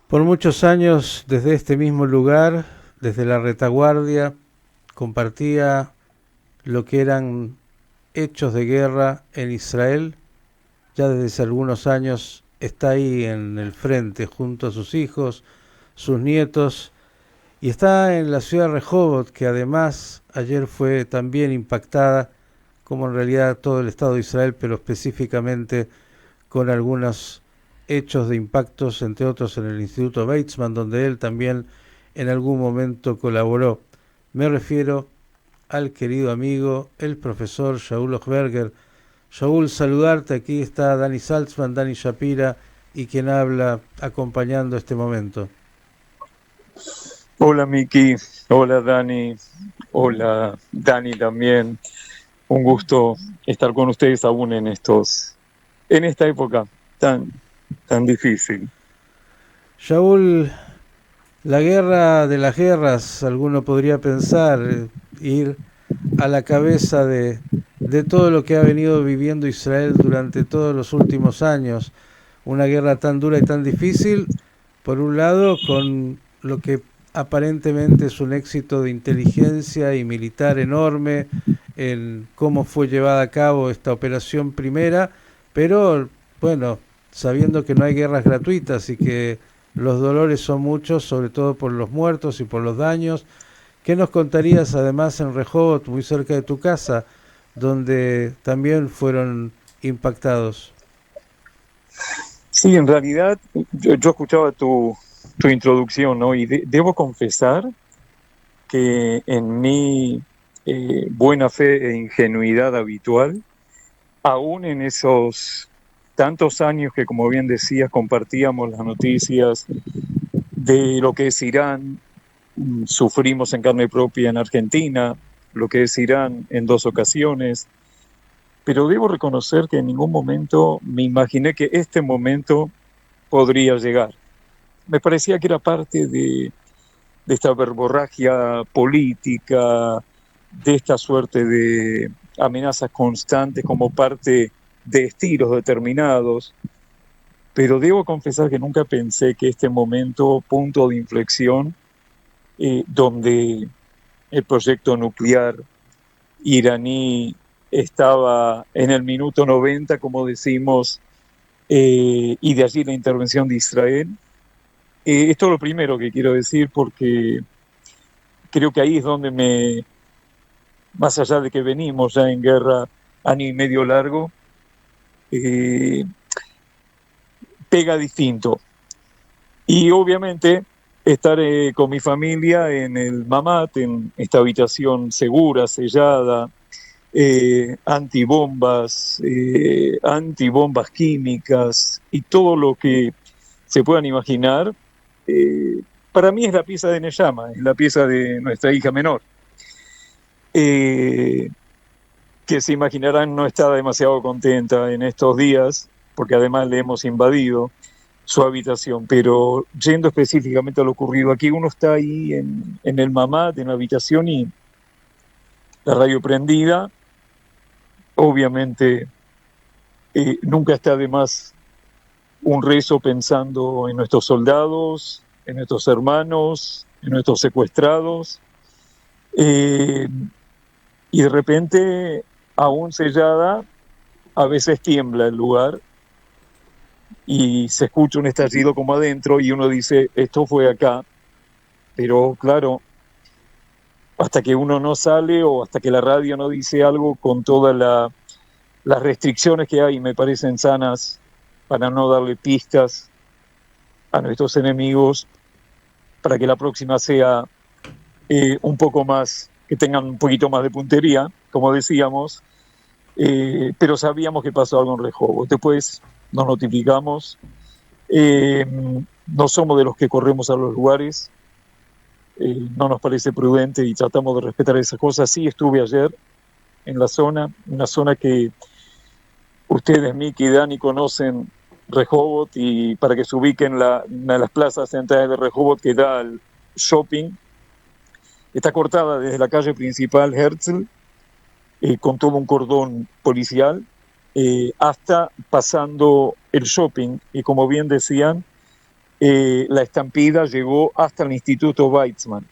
Por muchos años, desde este mismo lugar, desde la retaguardia, compartía lo que eran hechos de guerra en Israel. Ya desde hace algunos años está ahí en el frente junto a sus hijos, sus nietos, y está en la ciudad de Rehovot, que además ayer fue también impactada, como en realidad todo el Estado de Israel, pero específicamente con algunos hechos de impactos, entre otros en el Instituto Weizmann, donde él también en algún momento colaboró. Me refiero al querido amigo, el profesor Shaul Ochberger. Shaul, saludarte, aquí está Dani Salzman, Dani Shapira y quien habla acompañando este momento. Hola Miki, hola Dani, hola Dani también. Un gusto estar con ustedes aún en esta época tan difícil. Shaul, la guerra de las guerras, alguno podría pensar, ir a la cabeza de todo lo que ha venido viviendo Israel durante todos los últimos años. Una guerra tan dura y tan difícil, por un lado, con lo que aparentemente es un éxito de inteligencia y militar enorme en cómo fue llevada a cabo esta operación primera, pero bueno, sabiendo que no hay guerras gratuitas y que los dolores son muchos, sobre todo por los muertos y por los daños. ¿Qué nos contarías además en Rehovot, muy cerca de tu casa, donde también fueron impactados? Sí, en realidad yo escuchaba tu introducción, ¿no? Y debo confesar que en mi buena fe e ingenuidad habitual, aún en esos tantos años que, como bien decías, compartíamos las noticias de lo que es Irán, sufrimos en carne propia en Argentina, lo que es Irán en 2 ocasiones, pero debo reconocer que en ningún momento me imaginé que este momento podría llegar. Me parecía que era parte de esta verborragia política, de esta suerte de amenazas constantes como parte de estilos determinados, pero debo confesar que nunca pensé que este momento, punto de inflexión, donde el proyecto nuclear iraní estaba en el minuto 90, como decimos, y de allí la intervención de Israel. Esto es lo primero que quiero decir porque creo que ahí es donde más allá de que venimos ya en guerra año y medio largo, eh, pega distinto. Y obviamente estar con mi familia en el Mamat, en esta habitación segura, sellada, antibombas químicas y todo lo que se puedan imaginar, para mí es la pieza de Neyama, es la pieza de nuestra hija menor, que se imaginarán no está demasiado contenta en estos días, porque además le hemos invadido su habitación, pero yendo específicamente a lo ocurrido aquí, uno está ahí en el Mamat, en la habitación, y la radio prendida, obviamente nunca está de más un rezo pensando en nuestros soldados, en nuestros hermanos, en nuestros secuestrados, eh, y de repente, aún sellada, a veces tiembla el lugar y se escucha un estallido como adentro y uno dice, esto fue acá, pero claro, hasta que uno no sale o hasta que la radio no dice algo con todas las restricciones que hay, me parecen sanas para no darle pistas a nuestros enemigos, para que la próxima sea un poco más, que tengan un poquito más de puntería, como decíamos, pero sabíamos que pasó algo en Rehovot. Después nos notificamos, no somos de los que corremos a los lugares, no nos parece prudente y tratamos de respetar esas cosas. Sí estuve ayer en la zona, una zona que ustedes, Miki y Dani, conocen Rehovot, y para que se ubiquen una de las plazas centrales de Rehovot que da al shopping, está cortada desde la calle principal Herzl, con todo un cordón policial, hasta pasando el shopping, y como bien decían, la estampida llegó hasta el Instituto Weizmann.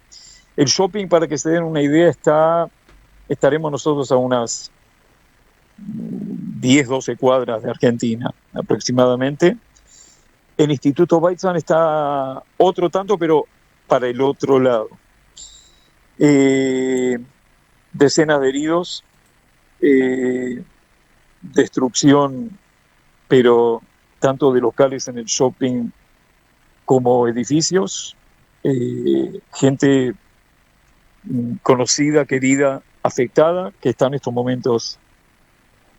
El shopping, para que se den una idea, estaremos nosotros a unas 10, 12 cuadras de Argentina aproximadamente. El Instituto Weizmann está otro tanto, pero para el otro lado. Decenas de heridos, destrucción, pero tanto de locales en el shopping como edificios, gente conocida, querida, afectada, que está en estos momentos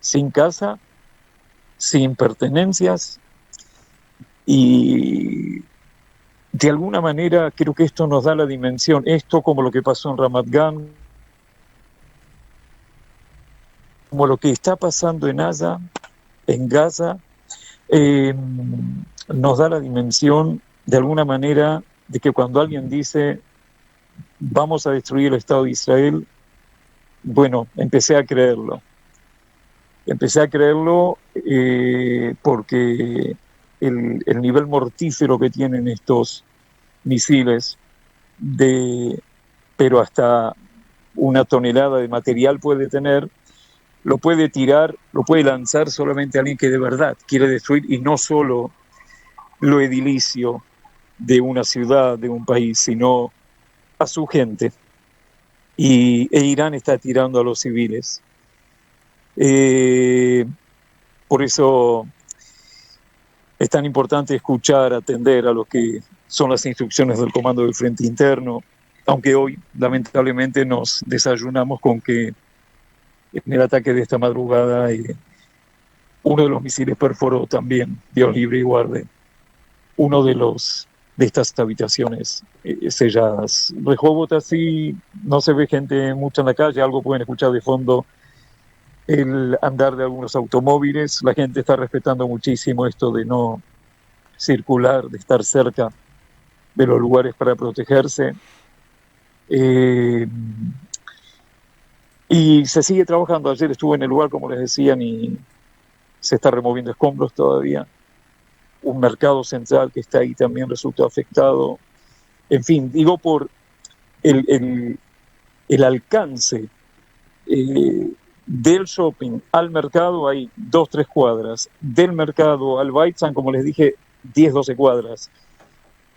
sin casa, sin pertenencias, y de alguna manera creo que esto nos da la dimensión, esto como lo que pasó en Ramat Gan, como lo que está pasando en Gaza, nos da la dimensión de alguna manera de que cuando alguien dice vamos a destruir el Estado de Israel, bueno, empecé a creerlo porque el nivel mortífero que tienen estos misiles, pero hasta una tonelada de material puede tener, lo puede tirar, lo puede lanzar solamente alguien que de verdad quiere destruir, y no solo lo edilicio de una ciudad, de un país, sino a su gente. E Irán está tirando a los civiles. Por eso es tan importante escuchar, atender a lo que son las instrucciones del Comando del Frente Interno, aunque hoy lamentablemente nos desayunamos con que en el ataque de esta madrugada uno de los misiles perforó también, Dios libre y guarde, uno de estas habitaciones selladas. Rehovot, así no se ve gente mucha en la calle, algo pueden escuchar de fondo el andar de algunos automóviles. La gente está respetando muchísimo esto de no circular, de estar cerca de los lugares para protegerse. Y se sigue trabajando. Ayer estuve en el lugar, como les decían, y se está removiendo escombros todavía. Un mercado central que está ahí también resultó afectado. En fin, digo por el alcance del shopping al mercado hay 2, 3 cuadras. Del mercado al Weizmann, como les dije, 10, 12 cuadras.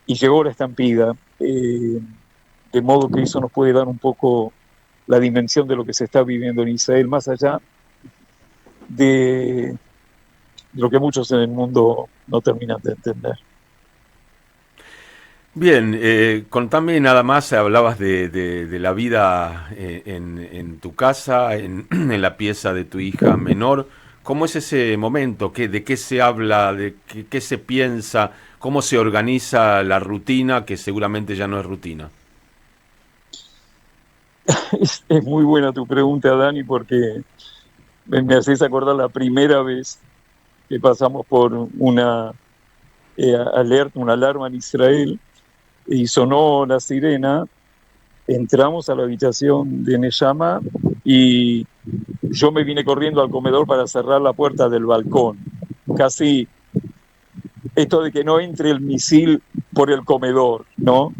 Y llegó la estampida. De modo que eso nos puede dar un poco la dimensión de lo que se está viviendo en Israel, más allá de lo que muchos en el mundo no terminan de entender. Bien, contame nada más, hablabas de la vida en tu casa, en la pieza de tu hija menor. ¿Cómo es ese momento? ¿De qué se habla? ¿De qué se piensa? ¿Cómo se organiza la rutina, que seguramente ya no es rutina? Es muy buena tu pregunta, Dani, porque me haces acordar la primera vez que pasamos por una alarma en Israel, y sonó la sirena. Entramos a la habitación de Neyama y yo me vine corriendo al comedor para cerrar la puerta del balcón. Casi esto de que no entre el misil por el comedor, ¿no?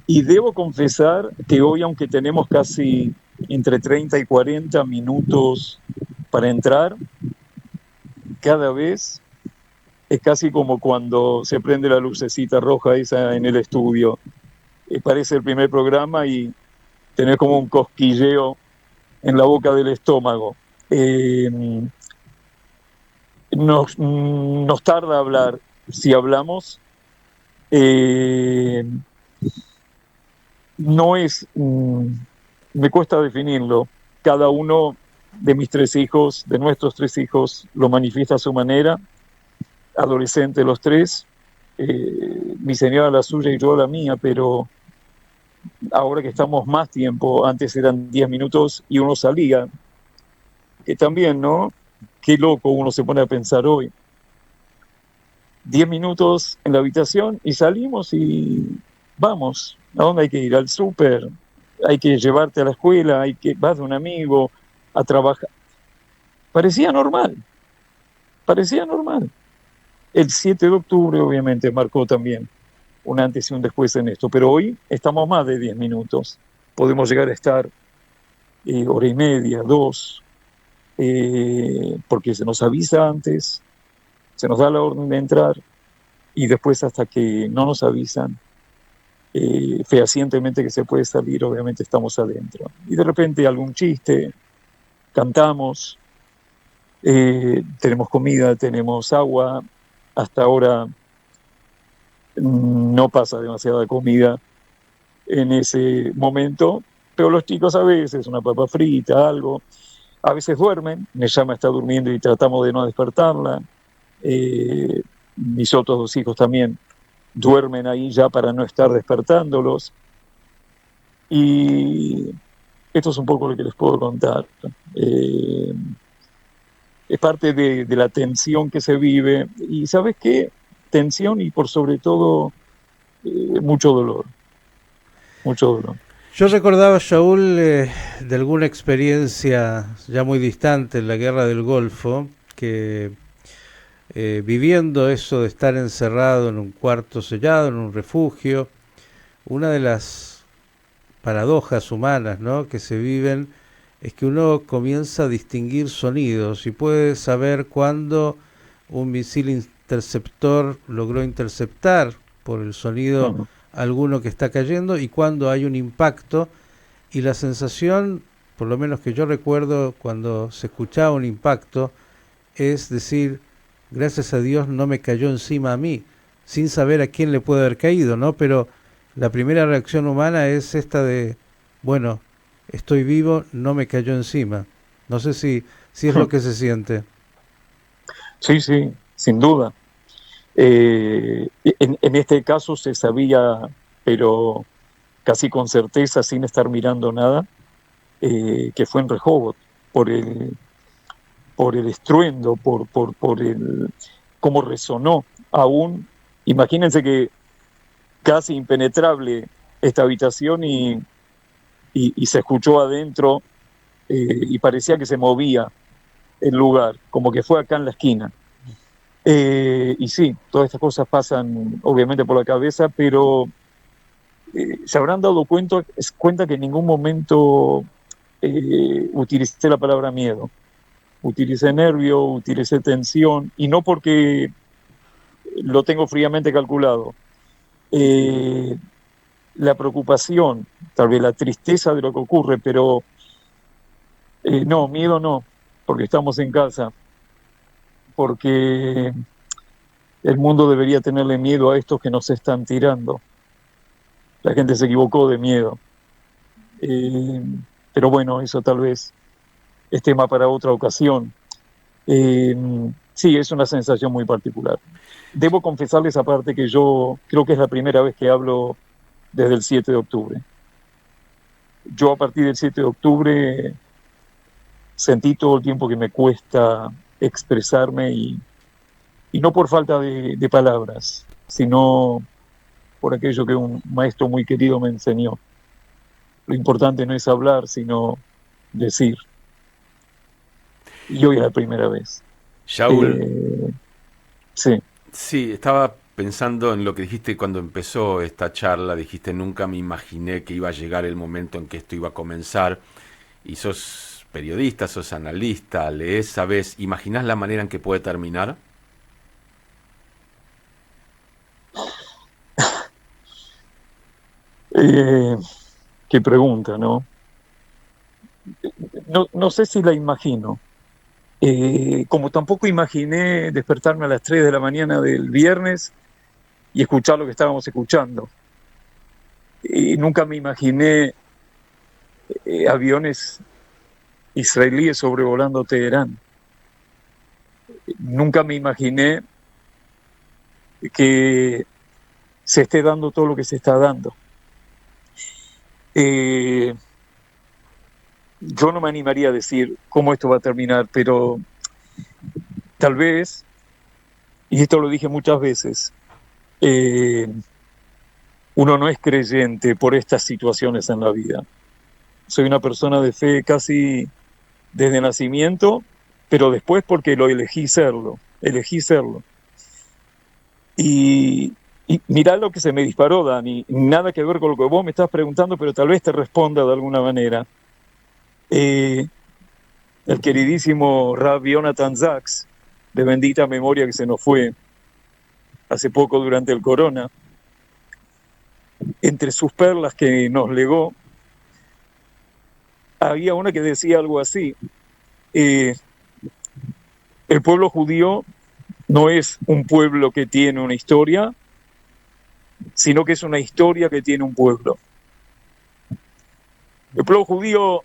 Y debo confesar que hoy, aunque tenemos casi entre 30 y 40 minutos para entrar, cada vez es casi como cuando se prende la lucecita roja esa en el estudio. Parece el primer programa y tenés como un cosquilleo en la boca del estómago. Nos tarda hablar. Si hablamos, no es... me cuesta definirlo. Cada uno de mis 3 hijos, de nuestros 3 hijos, lo manifiesta a su manera. Adolescentes los 3, mi señora la suya y yo la mía, pero ahora que estamos más tiempo, antes eran 10 minutos y uno salía, que también, ¿no? Qué loco uno se pone a pensar hoy. 10 minutos en la habitación y salimos y vamos. ¿A dónde hay que ir? Al súper, hay que llevarte a la escuela, vas de un amigo a trabajar. Parecía normal. El 7 de octubre obviamente marcó también un antes y un después en esto, pero hoy estamos más de 10 minutos. Podemos llegar a estar hora y media, 2, porque se nos avisa antes, se nos da la orden de entrar y después hasta que no nos avisan fehacientemente que se puede salir, obviamente estamos adentro. Y de repente algún chiste, cantamos, tenemos comida, tenemos agua. Hasta ahora no pasa demasiada comida en ese momento, pero los chicos a veces, una papa frita, algo, a veces duermen. Neyama está durmiendo y tratamos de no despertarla. Mis otros 2 hijos también duermen ahí ya para no estar despertándolos. Y esto es un poco lo que les puedo contar. Es parte de la tensión que se vive. Y ¿sabes qué? Tensión y por sobre todo mucho dolor. Mucho dolor. Yo recordaba, Shaul, de alguna experiencia ya muy distante en la Guerra del Golfo, que viviendo eso de estar encerrado en un cuarto sellado, en un refugio, una de las paradojas humanas, ¿no?, que se viven es que uno comienza a distinguir sonidos y puede saber cuándo un misil interceptor logró interceptar por el sonido alguno que está cayendo y cuando hay un impacto, y la sensación, por lo menos que yo recuerdo cuando se escuchaba un impacto, es decir, gracias a Dios no me cayó encima a mí, sin saber a quién le puede haber caído, ¿no? Pero la primera reacción humana es esta de, bueno, estoy vivo, no me cayó encima. No sé si es lo que se siente. Sí, sí, sin duda. En este caso se sabía, pero casi con certeza, sin estar mirando nada, que fue en Rehoboth, por el estruendo, por el cómo resonó. Aún, imagínense que casi impenetrable esta habitación y se escuchó adentro y parecía que se movía el lugar, como que fue acá en la esquina. Y sí, todas estas cosas pasan obviamente por la cabeza, pero se habrán dado cuenta que en ningún momento utilicé la palabra miedo. Utilicé nervio, utilicé tensión, y no porque lo tengo fríamente calculado. La preocupación, tal vez la tristeza de lo que ocurre, pero no, miedo no, porque estamos en casa, porque el mundo debería tenerle miedo a estos que nos están tirando. La gente se equivocó de miedo. Pero bueno, eso tal vez es tema para otra ocasión. Sí, es una sensación muy particular. Debo confesarles aparte que yo creo que es la primera vez que hablo desde el 7 de octubre. Yo a partir del 7 de octubre sentí todo el tiempo que me cuesta expresarme y no por falta de palabras, sino por aquello que un maestro muy querido me enseñó. Lo importante no es hablar, sino decir. Y hoy es la primera vez. Shaul, sí. Sí, estaba pensando en lo que dijiste cuando empezó esta charla. Dijiste, nunca me imaginé que iba a llegar el momento en que esto iba a comenzar. Y sos periodista, sos analista, lees, sabés, ¿imaginás la manera en que puede terminar? Qué pregunta, ¿no? No sé si la imagino. Como tampoco imaginé despertarme a las 3 de la mañana del viernes y escuchar lo que estábamos escuchando. Nunca me imaginé aviones israelíes sobrevolando Teherán. Nunca me imaginé que se esté dando todo lo que se está dando. Yo no me animaría a decir cómo esto va a terminar, pero tal vez, y esto lo dije muchas veces, uno no es creyente por estas situaciones en la vida. Soy una persona de fe casi desde nacimiento, pero después porque lo elegí serlo. Y mirá lo que se me disparó, Dani, nada que ver con lo que vos me estás preguntando, pero tal vez te responda de alguna manera. El queridísimo Rav Jonathan Sachs, de bendita memoria, que se nos fue hace poco durante el corona, entre sus perlas que nos legó, había una que decía algo así: el pueblo judío no es un pueblo que tiene una historia, sino que es una historia que tiene un pueblo. El pueblo judío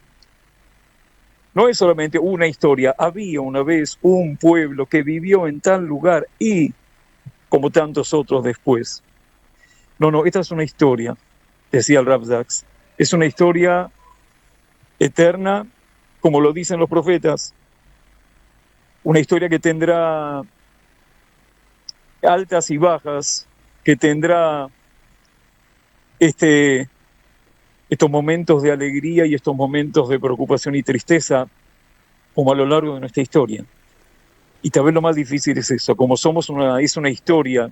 no es solamente una historia. Había una vez un pueblo que vivió en tal lugar y como tantos otros después. No, esta es una historia, decía el Rav Sachs. Es una historia eterna, como lo dicen los profetas. Una historia que tendrá altas y bajas, que tendrá estos momentos de alegría y estos momentos de preocupación y tristeza, como a lo largo de nuestra historia. Y tal vez lo más difícil es eso, como es una historia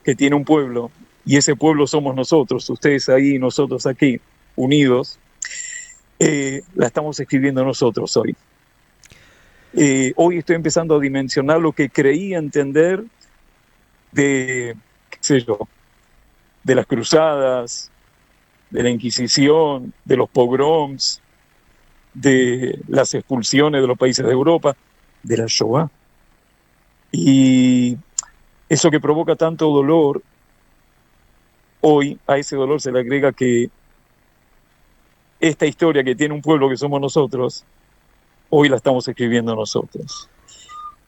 que tiene un pueblo, y ese pueblo somos nosotros, ustedes ahí y nosotros aquí, unidos, la estamos escribiendo nosotros hoy. Hoy estoy empezando a dimensionar lo que creí entender de, qué sé yo, de las cruzadas, de la Inquisición, de los pogroms, de las expulsiones de los países de Europa, de la Shoah. Y eso que provoca tanto dolor, hoy a ese dolor se le agrega que esta historia que tiene un pueblo que somos nosotros, hoy la estamos escribiendo nosotros.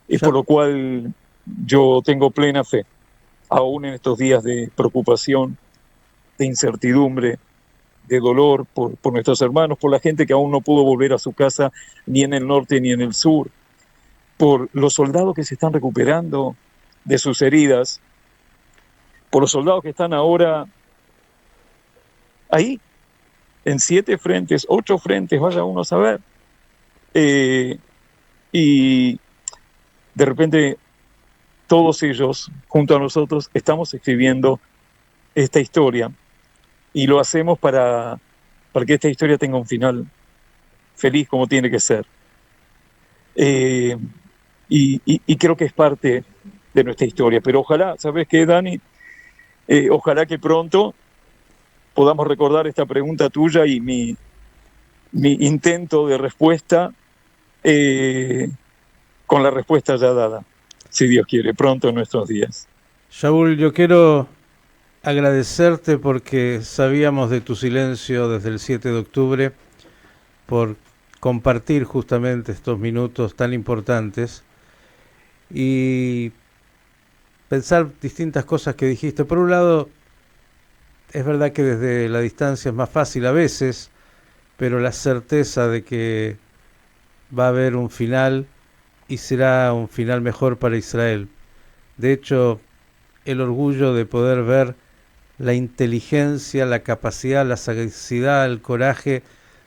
Es por lo cual yo tengo plena fe, aún en estos días de preocupación, de incertidumbre, de dolor por nuestros hermanos, por la gente que aún no pudo volver a su casa ni en el norte ni en el sur, por los soldados que se están recuperando de sus heridas, por los soldados que están ahora ahí, en 7 frentes, 8 frentes, vaya uno a saber. Y de repente todos ellos, junto a nosotros, estamos escribiendo esta historia, y lo hacemos para que esta historia tenga un final feliz como tiene que ser. Y creo que es parte de nuestra historia. Pero ojalá, ¿sabes qué, Dani? Ojalá que pronto podamos recordar esta pregunta tuya y mi intento de respuesta con la respuesta ya dada, si Dios quiere, pronto en nuestros días. Shaul, yo quiero agradecerte porque sabíamos de tu silencio desde el 7 de octubre, por compartir justamente estos minutos tan importantes y pensar distintas cosas que dijiste. Por un lado, es verdad que desde la distancia es más fácil a veces, pero la certeza de que va a haber un final y será un final mejor para Israel. De hecho, el orgullo de poder ver la inteligencia, la capacidad, la sagacidad, el coraje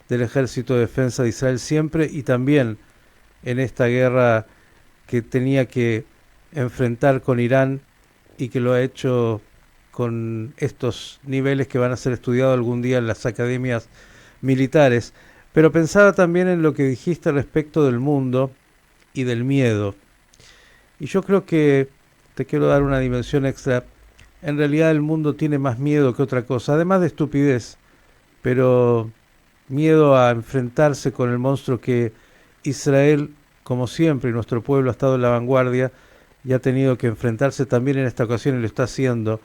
del Ejército de Defensa de Israel siempre, y también en esta guerra que tenía que enfrentar con Irán y que lo ha hecho con estos niveles que van a ser estudiados algún día en las academias militares. Pero pensaba también en lo que dijiste respecto del mundo y del miedo. Y yo creo que te quiero dar una dimensión extra. En realidad el mundo tiene más miedo que otra cosa, además de estupidez, pero miedo a enfrentarse con el monstruo que Israel, como siempre, y nuestro pueblo ha estado en la vanguardia y ha tenido que enfrentarse también en esta ocasión y lo está haciendo.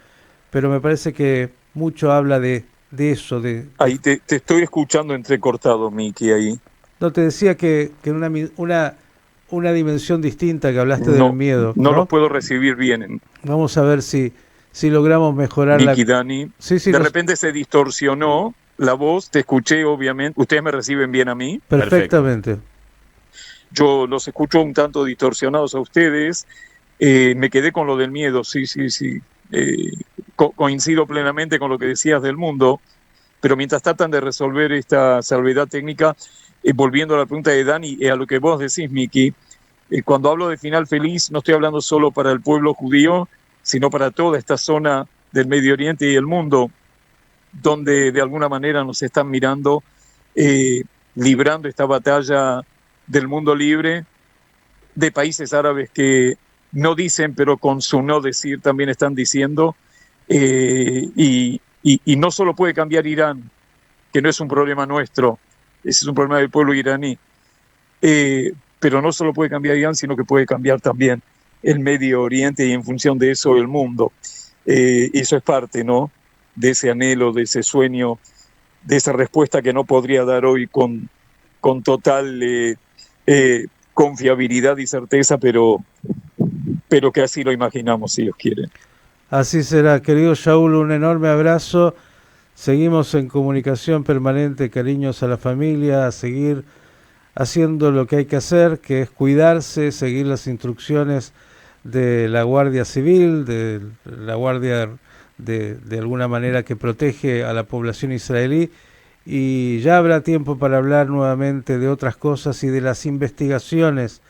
Pero me parece que mucho habla de eso. Ahí te estoy escuchando entrecortado, Miki, ahí. No, te decía que en una dimensión distinta que hablaste del miedo. No lo puedo recibir bien. Vamos a ver si logramos mejorar Miki, Dani, sí, de repente se distorsionó la voz, te escuché obviamente. ¿Ustedes me reciben bien a mí? Perfectamente. Yo los escucho un tanto distorsionados a ustedes. Me quedé con lo del miedo, sí. Coincido plenamente con lo que decías del mundo, pero mientras tratan de resolver esta salvedad técnica, volviendo a la pregunta de Dani, a lo que vos decís, Miki, cuando hablo de final feliz, no estoy hablando solo para el pueblo judío, sino para toda esta zona del Medio Oriente y el mundo, donde de alguna manera nos están mirando, librando esta batalla del mundo libre, de países árabes que no dicen, pero con su no decir también están diciendo, y no solo puede cambiar Irán, que no es un problema nuestro, ese es un problema del pueblo iraní, pero no solo puede cambiar Irán, sino que puede cambiar también el Medio Oriente y en función de eso el mundo. Y eso es parte, ¿no?, de ese anhelo, de ese sueño, de esa respuesta que no podría dar hoy con total confiabilidad y certeza, pero que así lo imaginamos, si Dios quiere. Así será. Querido Shaul, un enorme abrazo. Seguimos en comunicación permanente, cariños a la familia, a seguir haciendo lo que hay que hacer, que es cuidarse, seguir las instrucciones de la Guardia Civil, de la Guardia de alguna manera que protege a la población israelí, y ya habrá tiempo para hablar nuevamente de otras cosas y de las investigaciones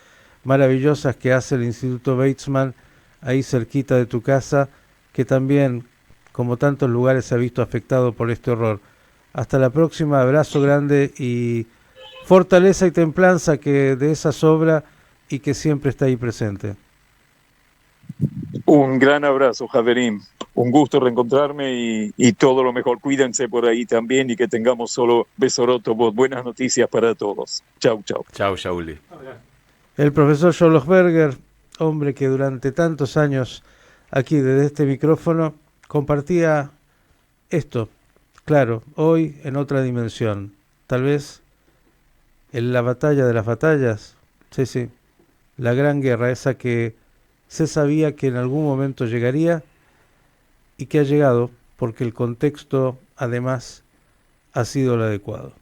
maravillosas que hace el Instituto Weizmann ahí cerquita de tu casa, que también, como tantos lugares, se ha visto afectado por este horror. Hasta la próxima, abrazo grande y fortaleza y templanza que de esa sobra y que siempre está ahí presente. Un gran abrazo, Javerín. Un gusto reencontrarme y todo lo mejor. Cuídense por ahí también y que tengamos solo Besorot Tovot. Buenas noticias para todos. Chau, chau. Chau, Shauli. El profesor Scholosberger, hombre que durante tantos años aquí desde este micrófono compartía esto, claro, hoy en otra dimensión, tal vez en la batalla de las batallas, sí, la gran guerra, esa que se sabía que en algún momento llegaría y que ha llegado porque el contexto además ha sido el adecuado.